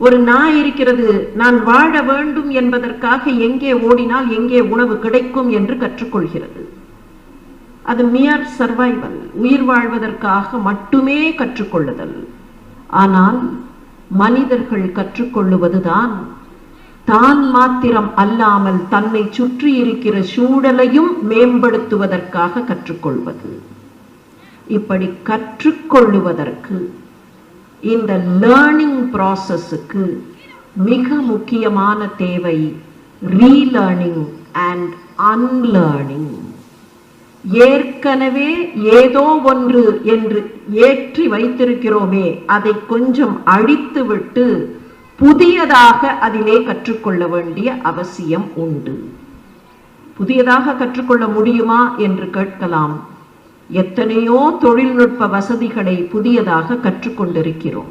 ஒரு நாய் இருக்கிறது, நான் வாழ வேண்டும் என்பதற்காக எங்கே ஓடினால் எங்கே உணவு கிடைக்கும் என்று கற்றுக்கொள்கிறது. அது மியர் சர்வைவல், உயிர் வாழ்வதற்காக மட்டுமே கற்றுக்கொள்ளுதல். ஆனால் மனிதர்கள் கற்றுக்கொள்ளுவதுதான் தான் மாத்திரம் அல்லாமல் தன்னை சுற்றி இருக்கிற சூழலையும் மேம்படுத்துவதற்காக கற்றுக்கொள்வது. இப்படி கற்றுக்கொள்ளுவதற்கு, இந்த லேர்னிங் ப்ராசஸுக்கு மிக முக்கியமான தேவை ரீலேர்னிங் அண்ட் அன்லேர்னிங். ஏற்கனவே ஏதோ ஒன்று என்று ஏற்றி வைத்திருக்கிறோமே, அதை கொஞ்சம் அழித்துவிட்டு புதியதாக அதிலே கற்றுக்கொள்ள வேண்டிய அவசியம் உண்டு. புதியதாக கற்றுக்கொள்ள முடியுமா என்று கேட்கலாம். எத்தனையோ தொழில்நுட்ப வசதிகளை புதியதாக கற்றுக்கொண்டிருக்கிறோம்.